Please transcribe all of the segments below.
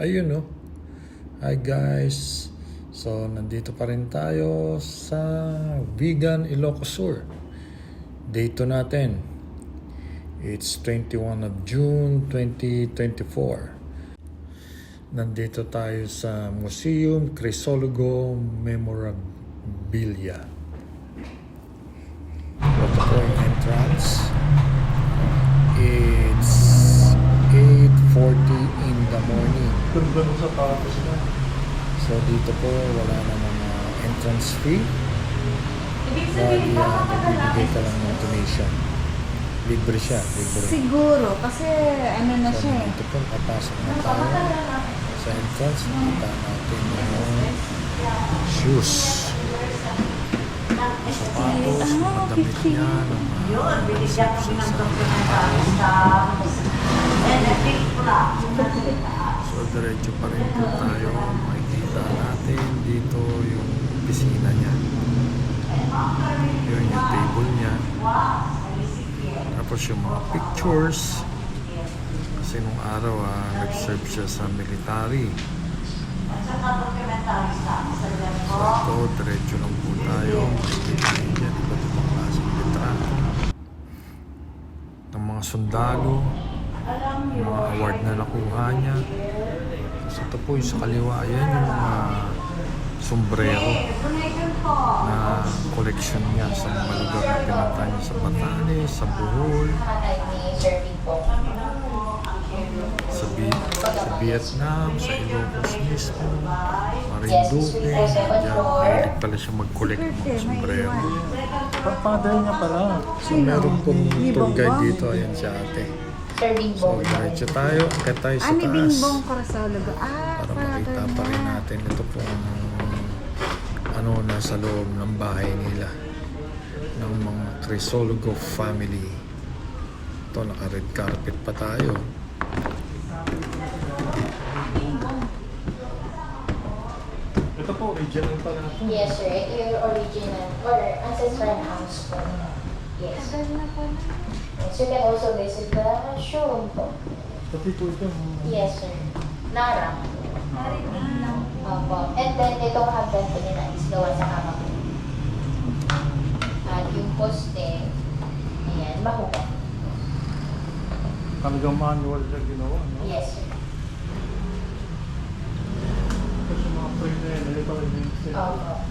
Ayun no. Hi guys. So, nandito pa rin tayo sa Vegan Ilocos Sur. Day 2 natin. It's 21 of June 2024. Nandito tayo sa Museum Crisologo Memorabilia. Ito po yung entrance. It's 8:40 in the morning. Ganda ng sapatos na. So dito po wala namang entrance fee. Ibig Bali, sabihin, nagbibigay ka lang ng donation. Libre siya, libre. siguro, kasi ano na So siya eh. dito po, papasok na tayo sa entrance. Nakita natin yung shoes. Sapatos, mga damit niya, ng Yun, binigyan kami ng documentary sa NFA ko lang. So diretso pa rin po tayo. Makikita natin dito yung opisina niya. Yun yung table niya. Tapos yung mga pictures. Kasi nung araw nag-serve siya sa military. So ito, diretso lang po tayo. Makikita niyo dyan, iba't ibang klaseng litrato ng mga sundalo, yung mga award na nakuha niya. So ito po yung sa kaliwa, ayan yung mga sombrero na collection niya sa mga lugar na pinunta niya sa Batanes, sa Bohol, sa Vietnam, sa Ilocos mismo, Marinduque. Diyan, mahilig pala siya mag-collect ng mga sombrero. Father niya pala. So meron pong tour guide dito, ayan si ate. So diretso tayo, agad tayo sa Ani taas Bingbong Crisologo. para makita pa rin natin ito po ang nasa loob ng bahay nila ng mga Crisologo family. Ito, naka-red carpet pa tayo. Ito po, original pala ito. Yes, sir. Ito yung original or ancestral house po. Yes. Yes, you can also visit the showroom po. Pati po ito. Yes, sir. Nara. Opo. And then, itong hagdan po nila is gawa sa kama po. At yung poste, ayan, mahugat. Talagang manual na ginawa, no? Yes, sir. Kasi mga frame na yan, ito rin yung set. Opo.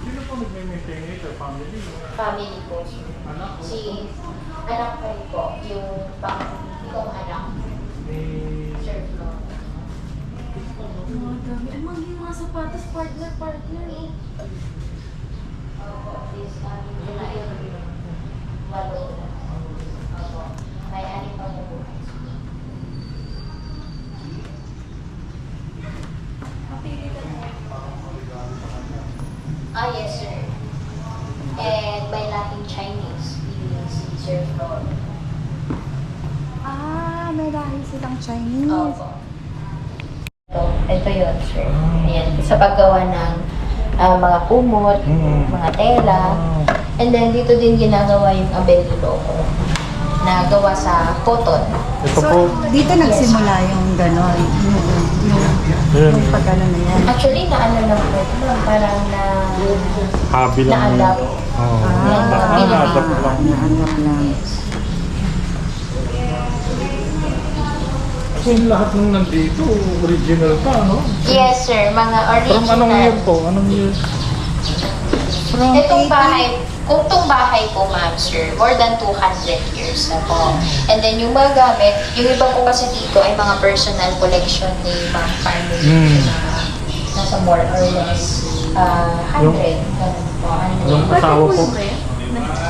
Sino po nag-maintain ito? Family? Family po, sir. Anak? Si anak ko rin po, yung itong anak, Ni... Sir Flo. Mga dami. Ay, mga mga sapatos, partner. Opo, this July. Walo. Opo. May anim pang buhay. Yes, sir. And by Latin Chinese, si Sir Flo. May dahil silang Chinese. Opo. Ito yun, sir. Ayan. Sa paggawa ng mga kumot, mga tela. And then, dito din ginagawa yung abeliloko na gawa sa cotton. Ito So, po. dito nagsimula yung gano'n. Yung pag-ano na yan. Actually, naano lang po ito, ma'am, parang Hobby lang. na-adapt. Oo. Na-adapt lang. Naanap lang. Kasi lahat nung nandito, original pa, no? Yes, sir. Mga original. From anong year po? Anong year? From Itong 80 bahay, kung itong bahay po, ma'am, sir, more than 200 years na po. And then yung mga gamit, yung iba po kasi dito ay mga personal collection ni Ma'am Family na nasa more or less 100. Ganun po, 100. Yung asawa ko.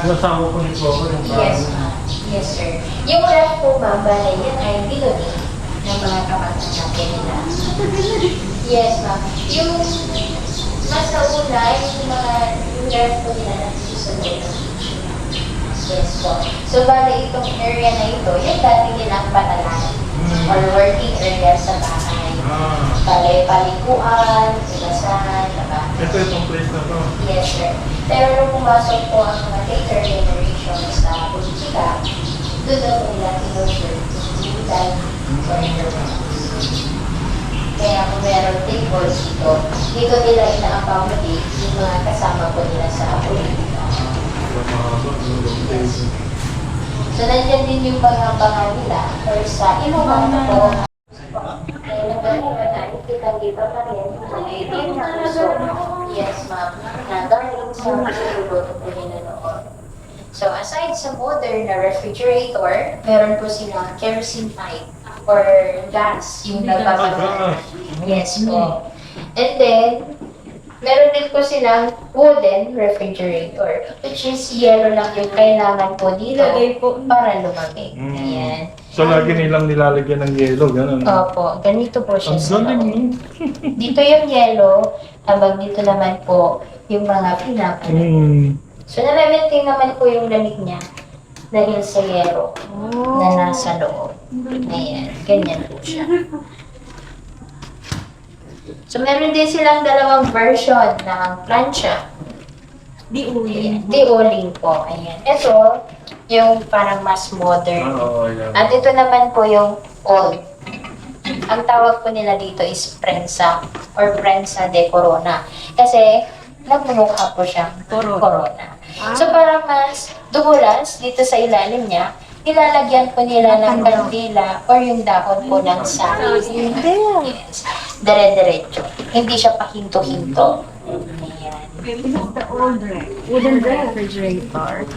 Yung asawa ko ni Flora. Yes, ma'am. Yes, sir. Yung ref po, ma'am, bala yan ay binuli ng mga kapatid natin nila. Yes, ma'am. Yung mas nauna, yung ref po nila nandito sa loob. Yes po. So, bala itong area na ito, yung dati nilang panalan or working area sa bahay. Bala yung palikuan, ilasan, labahan. Ito itong place na to. Yes, sir. Pero nung pumasok po ang mga later generation sa politika, doon na po nila tinurture dining kaya kung meron table dito, dito nila ina-accommodate yung mga kasama ko nila sa politika. So, nandiyan din yung mga nila or sa inuman ko. Kita dito pa rin. So, yes ma'am, nagaling sa niluluto po nila noon. So, aside sa modern na refrigerator, meron po silang kerosene pipe or gas yung nagpapagawa. Yes po. And then, meron din po silang wooden refrigerator, which is yellow lang yung kailangan po dito para lumamig. Ayan. So, lagi nilang nilalagyan ng yelo, gano'n. Opo, ganito po siya Ang sa galing, loob. no? Dito yung yellow, habang dito naman po yung mga pinapanood. So, nare-maintain naman po yung lamig niya dahil sa yellow na nasa loob. Ayan, ganyan po siya. So, meron din silang dalawang version ng plancha. Di-uling po. Ayan. Ito, yung parang mas modern. Yeah. At ito naman po yung old. Ang tawag po nila dito is prensa or prensa de corona. Kasi, nagmumukha po siyang corona. So, para mas dumulas dito sa ilalim niya, nilalagyan po nila ng kandila or yung dahon po ng saging. Yes. Dire-diretso. Hindi siya pahinto-hinto. Ayan. The old wooden refrigerator.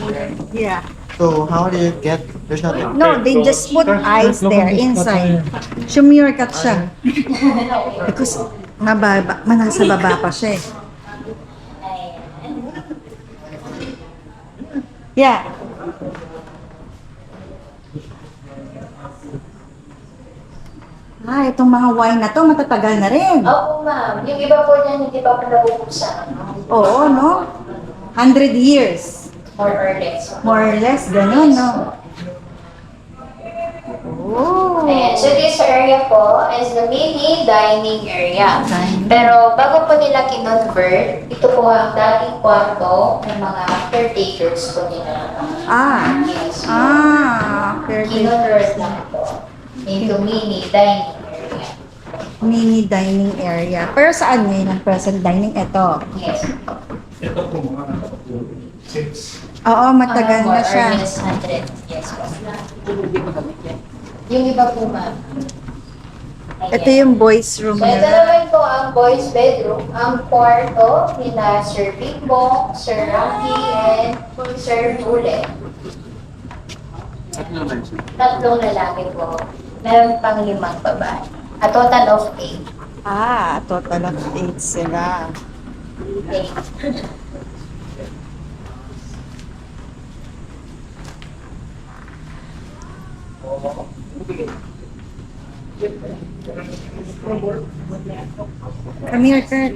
Yeah. So how do you get? There's nothing. No, they just put ice there inside. Shumurkat siya. Because nasa baba pa siya eh. Ayan. Yeah. Itong mga wine na to, matatagal na rin. Oo, ma'am. Yung iba po niyan, hindi pa po nabubuksan. Oo, no? 100 years. More or less. More or less, ganun, no? Oh. Ayan. So, this area po is the mini dining area. Pero bago po nila kinonvert, ito po ang dating kwarto ng mga caretakers po nila. Yes. Perfect. Kinonvert lang po into mini dining area. Mini dining area. Pero saan ngayon ang present dining? Ito. Yes. Ito po mga since Oo, matagal na More or siya. less 100. Yes po. Yung iba po, ma'am. Ayan. Ito yung boys room So, ito nila. naman po ang boys bedroom. Ang kwarto nila Sir Bimbo, Sir Rocky, and Sir Bule. Tatlong lalaki po. Meron pang 5 babae. A total of 8. Total of 8 sila. Come here, Kurt.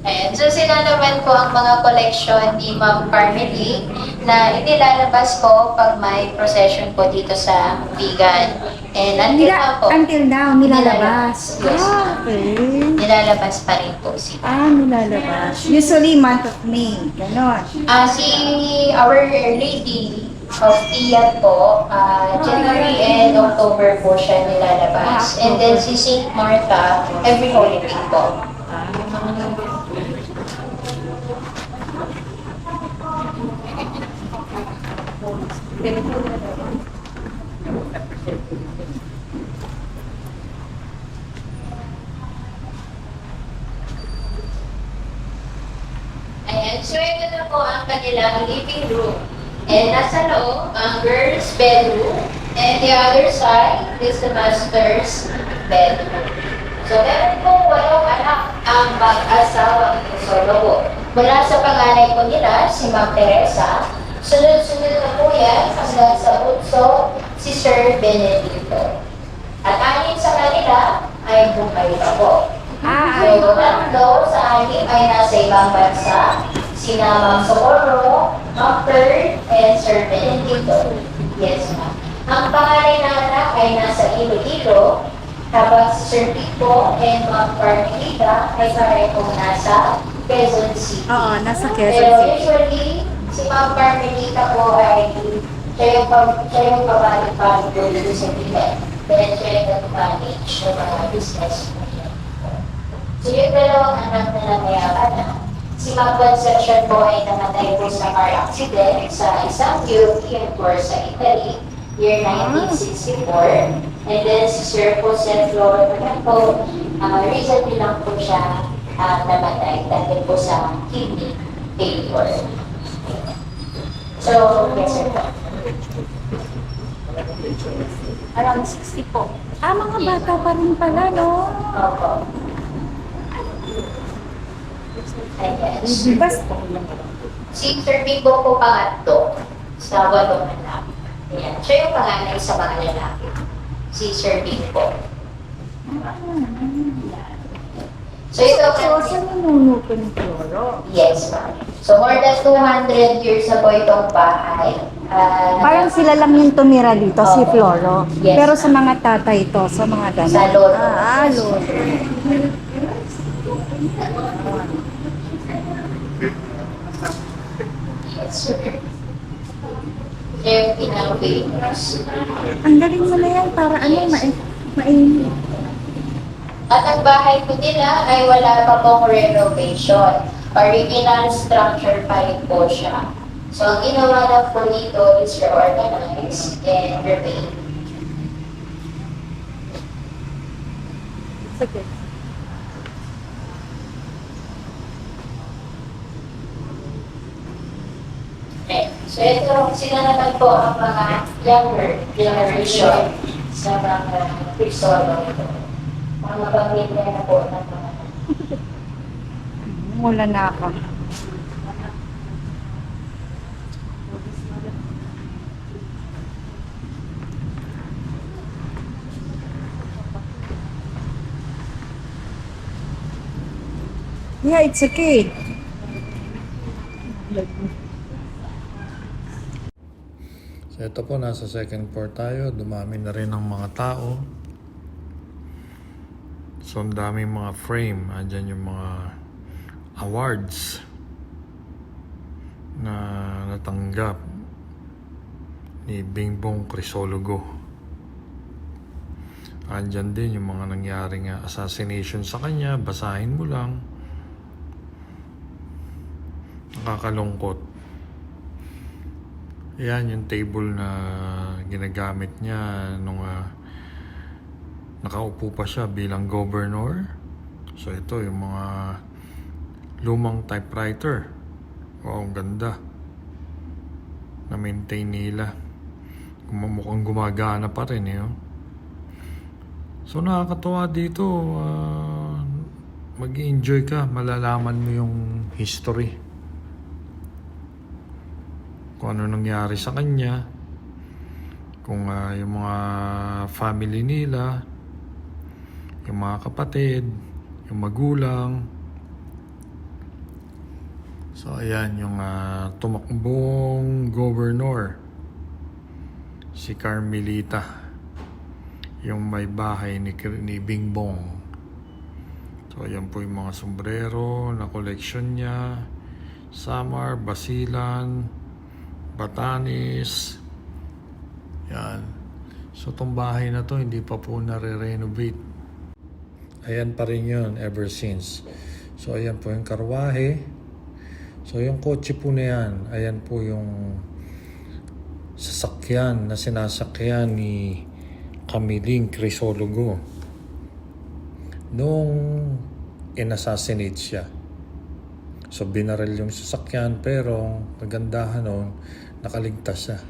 Ayan. So, sila naman po ang mga collection ni Ma'am Carmelie na inilalabas ko pag may procession po dito sa Bigan. And until now po, Until now, nilalabas. Yes. Okay. nilalabas pa rin po sila. Nilalabas. Usually, month of May. Ganon. Si Our Lady of Tiyan po, January and October po siya nilalabas. And then si Saint Martha, every holiday po. Ayan, so ito na po ang kanilang living room. And nasa loob, ang girl's bedroom. And the other side is the master's bedroom. So meron po 8 anak ang mag-asawa ito sa loob. Mula sa panganay po nila, si Ma'am Teresa. Sunod-sunod na po yan hanggang sa bunso, si Sir Benedito. At 6 sa kanila ay buhay pa po. So, 3 sa 6 ay nasa ibang bansa. Sina Ma'am Socorro, Ma'am Pearl, and Sir Benedito. Yes, ma'am. Ang pangalan ng anak ay nasa Iloilo, habang si Sir Pico and Ma'am Carmelita ay parehong nasa Quezon City. Oo, nasa Pero usually, si Ma'am Carmelita po ay siya yung pabalik-balik po dito sa bilet. Then siya yung nag-manage ng mga business po niya. So yung dalawang anak na nangyayaman na, si Ma'am Concepcion po ay namatay po sa car accident sa isang European tour sa Italy, year 1964. And then si Sir Jose Flor naman po, recently lang po siya namatay dahil po sa kidney failure. So, yes sir. Around 60 po. Mga bata pa rin pala, no? Opo. Ayan. Bas Si Sir Bibo po pangatlo sa 8 anak. Ayan. Siya yung panganay sa mga lalaki. Si Sir Bibo. So ito saan nanunuto ng Floro? yes, ma'am. So more than 200 years na po itong bahay. Parang sila lang yung tumira dito, si Opo. Floro. Yes. Pero sa mga tatay to, sa mga ganun. Sa lolo. Lolo. Yes, sir. Siya yung pinang-famous. Ang galing mo na yan, para ano, mainit. At ang bahay po nila ay wala pa pong renovation. Original structure pa rin po siya. So, ang ginawa lang po dito is reorganize and repaint. Sige. Okay. So, ito sila naman po ang mga younger generation sa mga Cristolo ito. Mga pamilya na po ng mga Mula na ako. Yeah, it's okay. So ito po, nasa second floor tayo. Dumami na rin ang mga tao. So ang daming mga frame. Andyan yung mga awards na natanggap ni Bingbong Crisologo. Andyan din yung mga nangyaring assassination sa kanya. Basahin mo lang. Nakakalungkot. Yan yung table na ginagamit niya nung nakaupo pa siya bilang governor. So ito yung mga lumang typewriter. Wow, ang ganda. Na-maintain nila. Mukhang gumagana pa rin eh. Oh. So nakakatuwa dito. Mag-enjoy ka. Malalaman mo yung history. Kung ano nangyari sa kanya. Kung yung mga family nila. Yung mga kapatid. Yung magulang. So ayan yung tumakbong governor. Si Carmelita. Yung may bahay ni Bingbong. So ayan po yung mga sombrero na collection niya. Samar, Basilan, Batanes. Yan. So itong bahay na to hindi pa po nare-renovate. Ayan pa rin yun ever since. So ayan po yung karwahe. So yung kotse po na yan, ayan po yung sasakyan na sinasakyan ni Camiling Crisologo nung in-assassinate siya. So binaril yung sasakyan pero kagandahan nun, nakaligtas siya.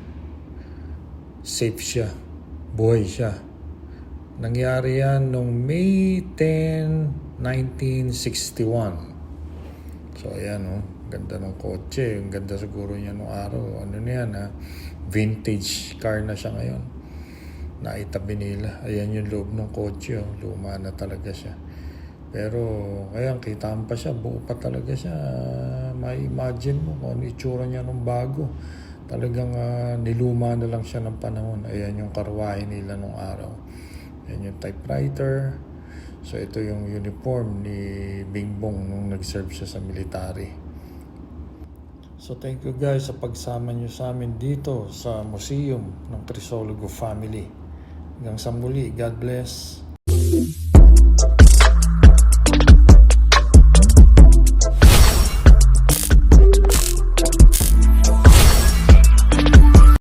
Safe siya. Buhay siya. Nangyari yan nung May 10, 1961. So ayan oh, ganda ng kotse. Ang ganda siguro niya nung araw. Ano na yan vintage car na siya ngayon. Naitabi nila. Ayan yung loob ng kotse. Oh. Luma na talaga siya. Pero, ayan, kitaan pa siya. Buo pa talaga siya. May imagine mo kung ano itsura niya nung bago. Talagang niluma na lang siya ng panahon. Ayan yung karwahe nila nung araw. Ayan yung typewriter. So, ito yung uniform ni Bingbong nung nag-serve siya sa military. So thank you guys sa pagsama nyo sa amin dito sa Museum ng Crisologo Family. Hanggang sa muli, God bless.